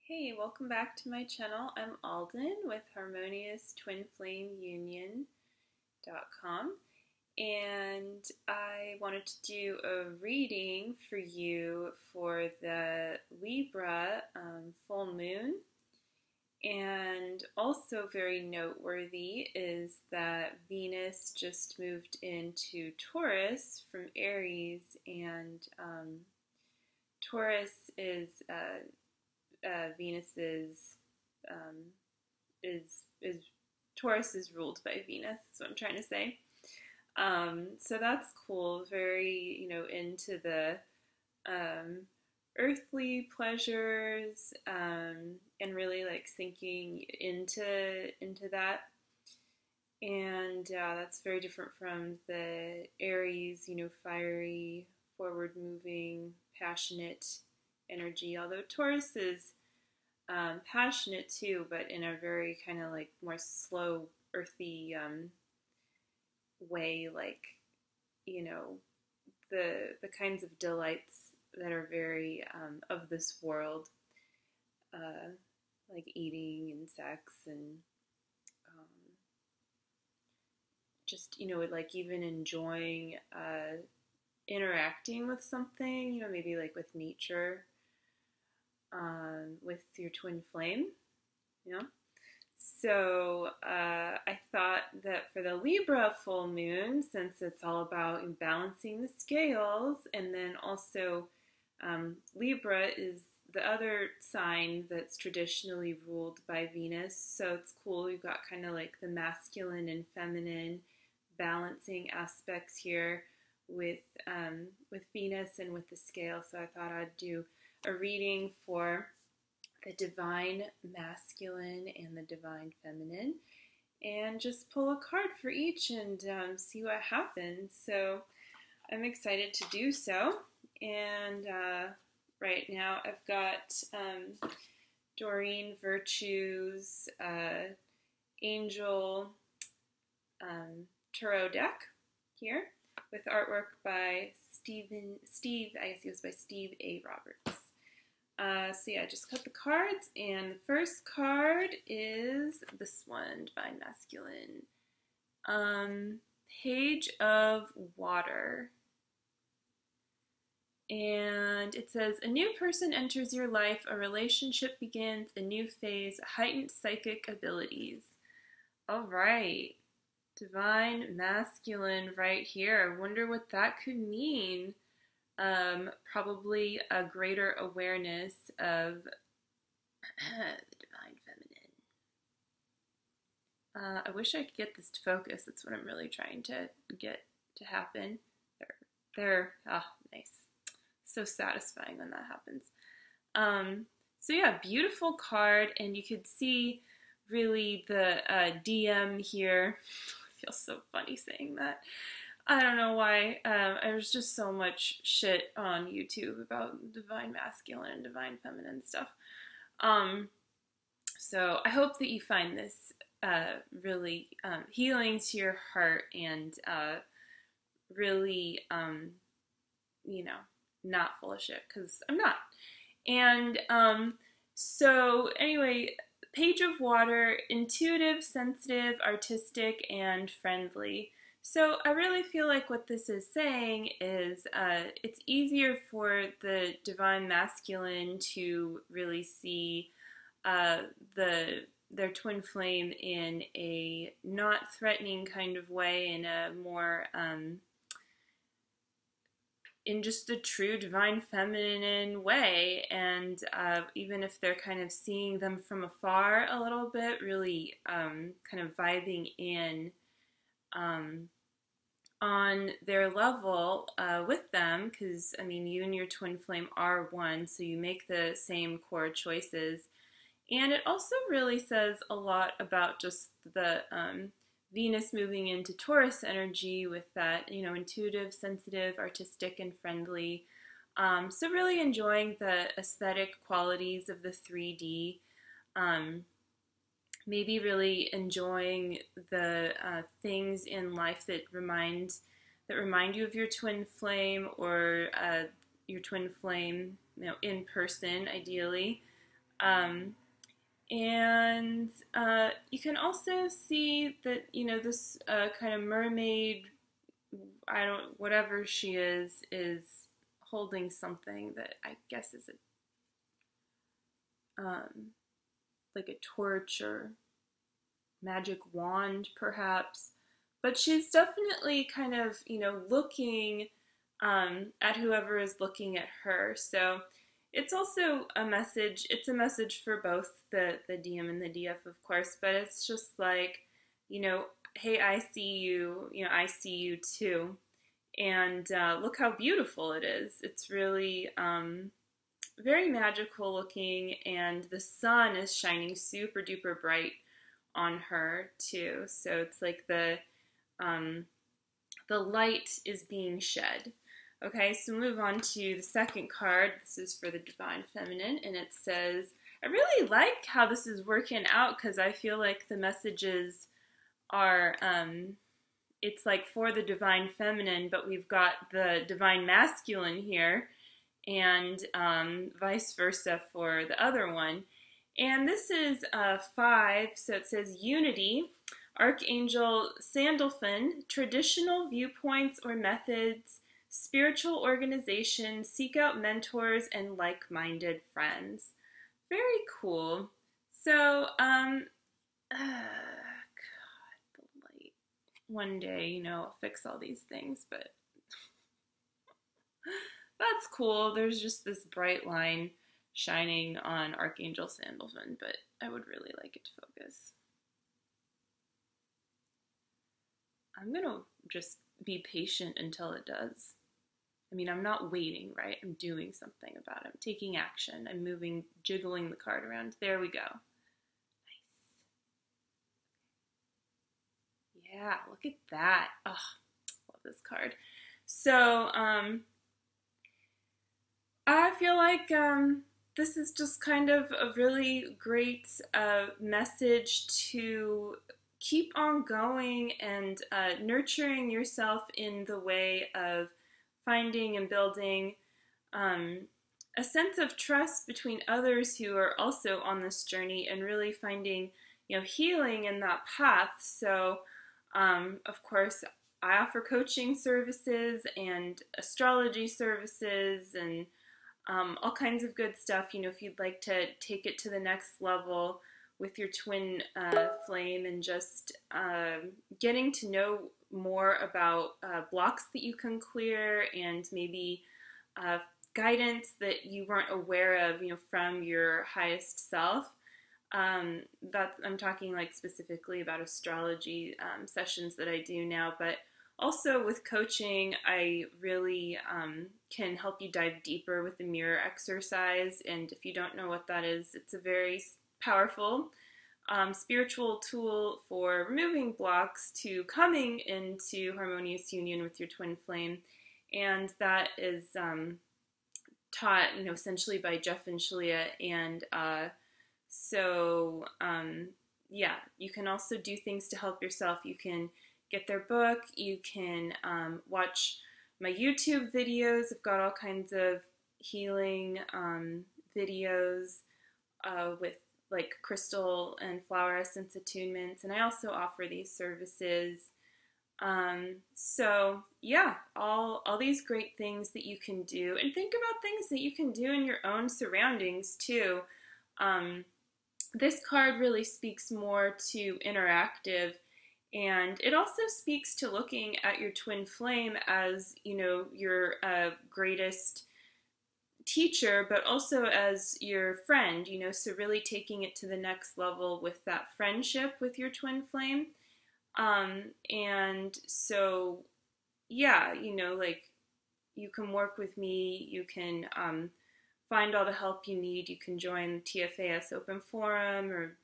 Hey, welcome back to my channel. I'm Aldyn with Harmonious Union.com, and I wanted to do a reading for you for the Libra full moon. And also very noteworthy is that Venus just moved into Taurus from Aries, and Taurus is Venus's is Taurus is ruled by Venus. Is what I'm trying to say. So that's cool. Very into the earthly pleasures and really like sinking into that. And that's very different from the Aries, fiery, forward moving, passionate energy, although Taurus is passionate too, but in a very kind of like more slow, earthy way, like the kinds of delights that are very of this world, like eating and sex and just like even enjoying interacting with something, maybe like with nature. With your twin flame, So I thought that for the Libra full moon, since it's all about balancing the scales, and then also Libra is the other sign that's traditionally ruled by Venus, so it's cool. You've got kind of like the masculine and feminine balancing aspects here with Venus and with the scale. So I thought I'd do a reading for the divine masculine and the divine feminine, and just pull a card for each and see what happens. So I'm excited to do so. And right now I've got Doreen Virtue's Angel Tarot deck here with artwork by Steve, I guess he was by Steve A. Roberts. So yeah, I just cut the cards, and the first card is this one, Divine Masculine. Page of Water. And it says, a new person enters your life, a relationship begins, a new phase, heightened psychic abilities. All right. Divine Masculine right here. I wonder what that could mean. Probably a greater awareness of the divine feminine. I wish I could get this to focus. That's what I'm really trying to get to happen. There. Oh, nice. So satisfying when that happens. So yeah, beautiful card, and you could see really the DM here. I feel so funny saying that. I don't know why. There's just so much shit on YouTube about divine masculine and divine feminine stuff. So I hope that you find this really healing to your heart and really, not full of shit, because I'm not. And so anyway, Page of Water, intuitive, sensitive, artistic, and friendly. So I really feel like what this is saying is it's easier for the divine masculine to really see their twin flame in a not threatening kind of way, in a more in just the true divine feminine way, and even if they're kind of seeing them from afar a little bit, really kind of vibing in on their level with them, because I mean, you and your twin flame are one, so you make the same core choices. And it also really says a lot about just the Venus moving into Taurus energy with that, intuitive, sensitive, artistic, and friendly. So really enjoying the aesthetic qualities of the 3D. Maybe really enjoying the things in life that remind you of your twin flame, or your twin flame, in person, ideally. And you can also see that, this kind of mermaid, whatever she is holding something that I guess is like a torch or magic wand, perhaps. But she's definitely kind of, looking at whoever is looking at her. So it's also a message. It's a message for both the DM and the DF, of course. But it's just like, hey, I see you. I see you too. And look how beautiful it is. It's really very magical looking, and the sun is shining super duper bright on her too. So it's like the light is being shed. Okay, so move on to the second card. This is for the Divine Feminine, and it says, I really like how this is working out, because I feel like the messages are, it's like for the Divine Feminine, but we've got the Divine Masculine here, and vice versa for the other one. And this is 5, so it says Unity, Archangel Sandalphon, traditional viewpoints or methods, spiritual organization, seek out mentors and like-minded friends. Very cool. So, God, the light. One day, I'll fix all these things, but that's cool. There's just this bright line shining on Archangel Sandalphon, but I would really like it to focus. I'm gonna just be patient until it does. I mean, I'm not waiting, right? I'm doing something about it. I'm taking action. I'm moving, jiggling the card around. There we go. Nice. Yeah, look at that. Oh, love this card. So, I feel like this is just kind of a really great message to keep on going and nurturing yourself in the way of finding and building a sense of trust between others who are also on this journey, and really finding, healing in that path. So, of course, I offer coaching services and astrology services and all kinds of good stuff. If you'd like to take it to the next level with your twin flame, and just getting to know more about blocks that you can clear, and maybe guidance that you weren't aware of, from your highest self. That I'm talking like specifically about astrology sessions that I do now, but also with coaching, I really can help you dive deeper with the mirror exercise. And if you don't know what that is, it's a very powerful spiritual tool for removing blocks to coming into harmonious union with your twin flame. And that is taught, essentially by Jeff and Shalia. And yeah, you can also do things to help yourself. You can get their book. You can watch my YouTube videos. I've got all kinds of healing videos with like crystal and flower essence attunements, and I also offer these services. So yeah, all these great things that you can do, and think about things that you can do in your own surroundings too. This card really speaks more to interactive, and it also speaks to looking at your twin flame as, your greatest teacher, but also as your friend, so really taking it to the next level with that friendship with your twin flame. And so, yeah, like, you can work with me, you can find all the help you need, you can join the TFAS Open Forum, or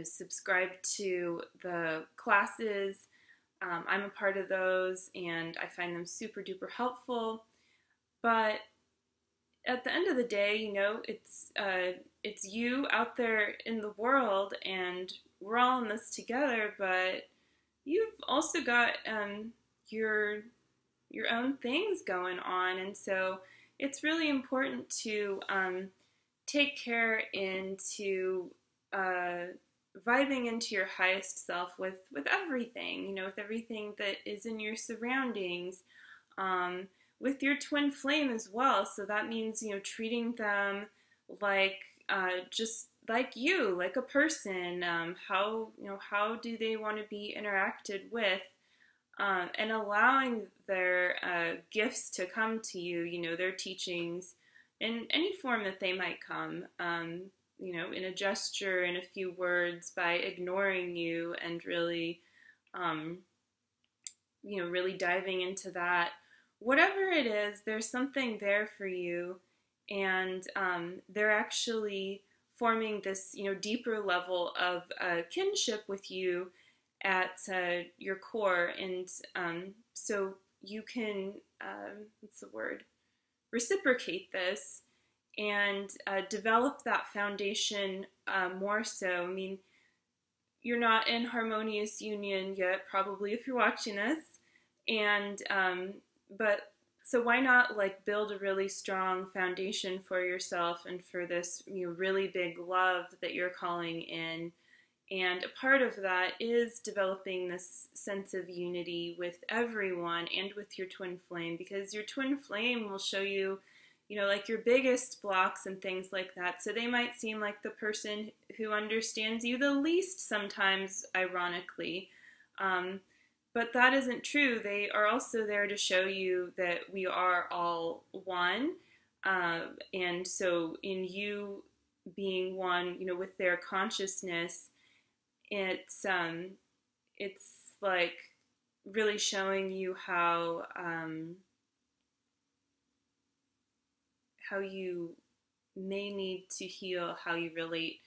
subscribe to the classes. I'm a part of those, and I find them super duper helpful. But at the end of the day, it's you out there in the world, and we're all in this together. But you've also got your own things going on, and so it's really important to take care into vibing into your highest self with everything, you know, with everything that is in your surroundings, with your twin flame as well. So that means, you know, treating them like just like you, like a person. How do they want to be interacted with? And allowing their gifts to come to you, you know, their teachings in any form that they might come, you know, in a gesture, in a few words, by ignoring you and really, you know, really diving into that. Whatever it is, there's something there for you, and they're actually forming this, you know, deeper level of kinship with you at your core, and so you can, what's the word, reciprocate this and develop that foundation more so. I mean, you're not in harmonious union yet, probably, if you're watching this, and but so why not like build a really strong foundation for yourself and for this, you know, really big love that you're calling in. And a part of that is developing this sense of unity with everyone and with your twin flame, because your twin flame will show you, you know, like your biggest blocks and things like that. So they might seem like the person who understands you the least sometimes, ironically. But that isn't true. They are also there to show you that we are all one. And so in you being one, you know, with their consciousness, it's like really showing you how you may need to heal how you relate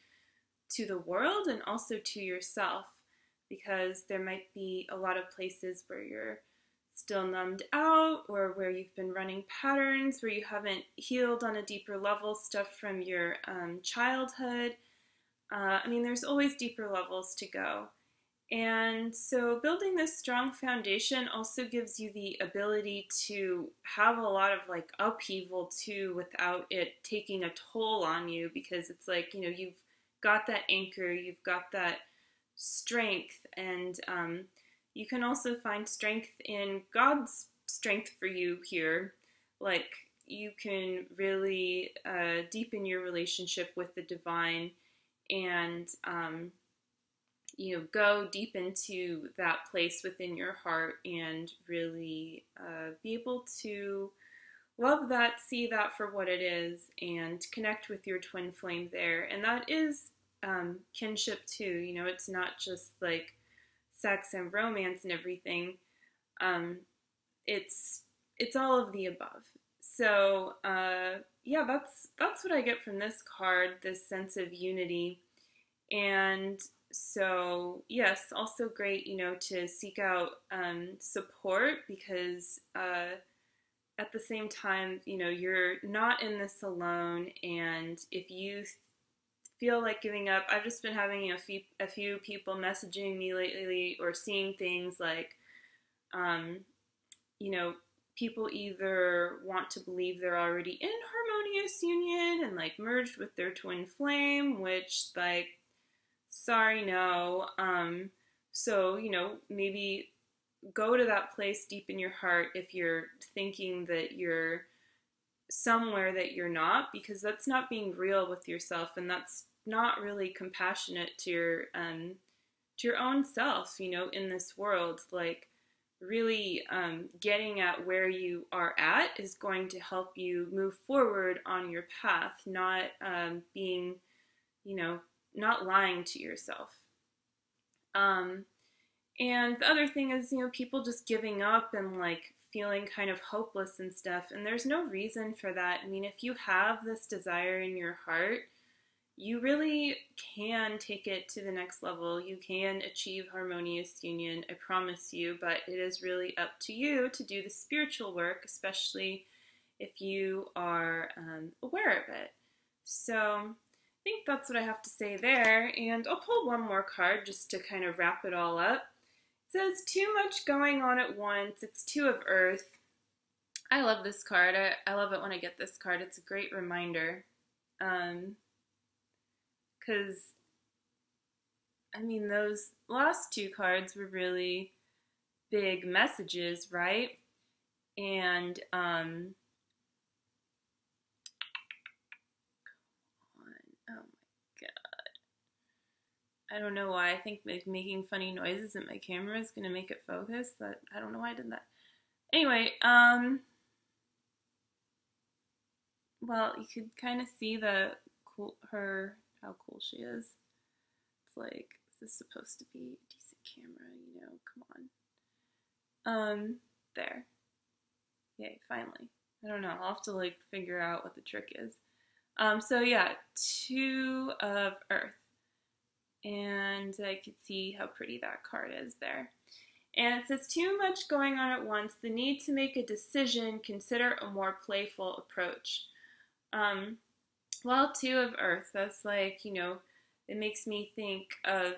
to the world and also to yourself, because there might be a lot of places where you're still numbed out, or where you've been running patterns where you haven't healed on a deeper level, stuff from your childhood. I mean, there's always deeper levels to go. And so building this strong foundation also gives you the ability to have a lot of like upheaval too, without it taking a toll on you, because it's like, you know, you've got that anchor, you've got that strength, and you can also find strength in God's strength for you here. Like, you can really deepen your relationship with the divine, and you know, go deep into that place within your heart and really be able to love that, see that for what it is, and connect with your twin flame there. And that is kinship too. You know, it's not just like sex and romance and everything. It's all of the above. So yeah, that's what I get from this card, this sense of unity. And so yes, also great, you know, to seek out support, because at the same time, you know, you're not in this alone. And if you feel like giving up, I've just been having a few people messaging me lately, or seeing things like, you know, people either want to believe they're already in harmonious union and like merged with their twin flame, which, like, sorry, no. So, you know, maybe go to that place deep in your heart if you're thinking that you're somewhere that you're not, because that's not being real with yourself, and that's not really compassionate to your own self, you know, in this world. Like, really getting at where you are at is going to help you move forward on your path, not being, you know, not lying to yourself. And the other thing is, you know, people just giving up and like feeling kind of hopeless and stuff, and there's no reason for that. I mean, if you have this desire in your heart, you really can take it to the next level. You can achieve harmonious union, I promise you, but it is really up to you to do the spiritual work, especially if you are aware of it. So I think that's what I have to say there, and I'll pull one more card just to kind of wrap it all up. It says, too much going on at once. It's Two of Earth. I love this card. I love it when I get this card. It's a great reminder. Because, I mean, those last two cards were really big messages, right? And, oh my God. I don't know why. I think making funny noises at my camera is going to make it focus. But I don't know why I did that. Anyway, well, you could kind of see how cool she is. It's like, this is supposed to be a decent camera, you know, come on. There. Yay, finally. I don't know, I'll have to like figure out what the trick is. So yeah, 2 of Earth. And I could see how pretty that card is there. And it says, too much going on at once, the need to make a decision, consider a more playful approach. Well, 2 of Earth, that's like, you know, it makes me think of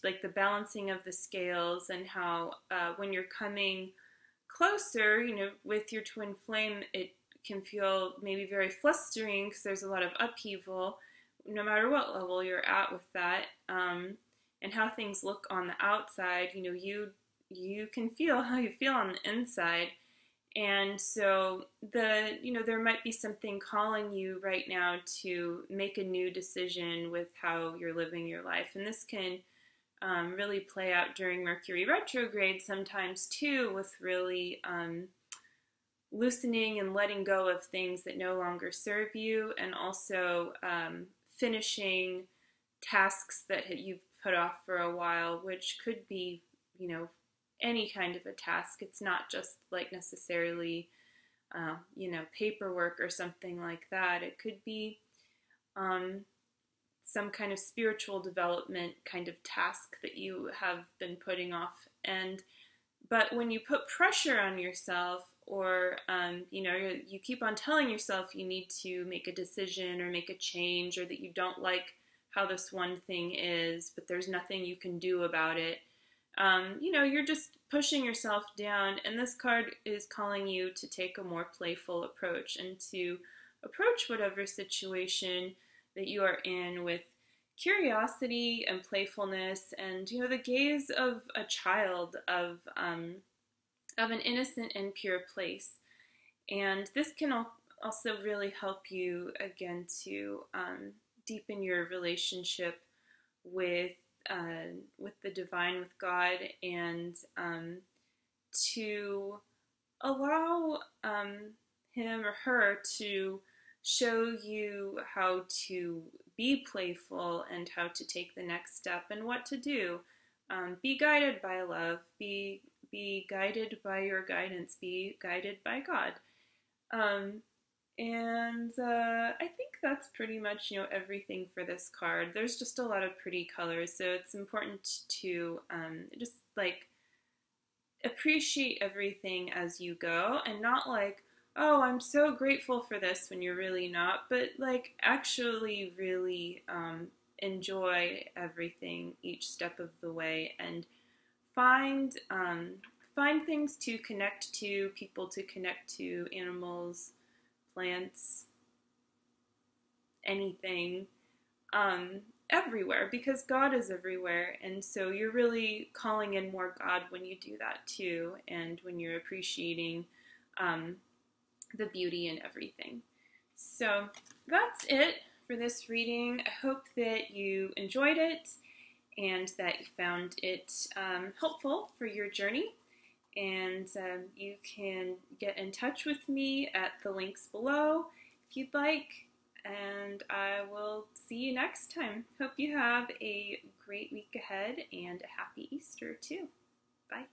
like the balancing of the scales and how when you're coming closer, you know, with your twin flame, it can feel maybe very flustering because there's a lot of upheaval, no matter what level you're at with that, and how things look on the outside. You know, you can feel how you feel on the inside. And so there might be something calling you right now to make a new decision with how you're living your life. And this can really play out during Mercury retrograde sometimes too, with really loosening and letting go of things that no longer serve you, and also finishing tasks that you've put off for a while, which could be, you know, any kind of a task. It's not just like necessarily, you know, paperwork or something like that. It could be some kind of spiritual development kind of task that you have been putting off. But when you put pressure on yourself, or you know, you keep on telling yourself you need to make a decision or make a change, or that you don't like how this one thing is, but there's nothing you can do about it. You know, you're just pushing yourself down, and this card is calling you to take a more playful approach and to approach whatever situation that you are in with curiosity and playfulness, and, you know, the gaze of a child, of an innocent and pure place. And this can also really help you, again, to deepen your relationship with the divine, with God, and to allow him or her to show you how to be playful and how to take the next step and what to do. Be guided by love. Be guided by your guidance. Be guided by God. I think that's pretty much, you know, everything for this card. There's just a lot of pretty colors, so it's important to just like appreciate everything as you go, and not like, oh, I'm so grateful for this, when you're really not, but like actually really enjoy everything each step of the way, and find things to connect to, people to connect to, animals, plants, anything, everywhere, because God is everywhere. And so you're really calling in more God when you do that too, and when you're appreciating the beauty in everything. So that's it for this reading. I hope that you enjoyed it and that you found it helpful for your journey. And you can get in touch with me at the links below if you'd like. And I will see you next time. Hope you have a great week ahead and a happy Easter too. Bye.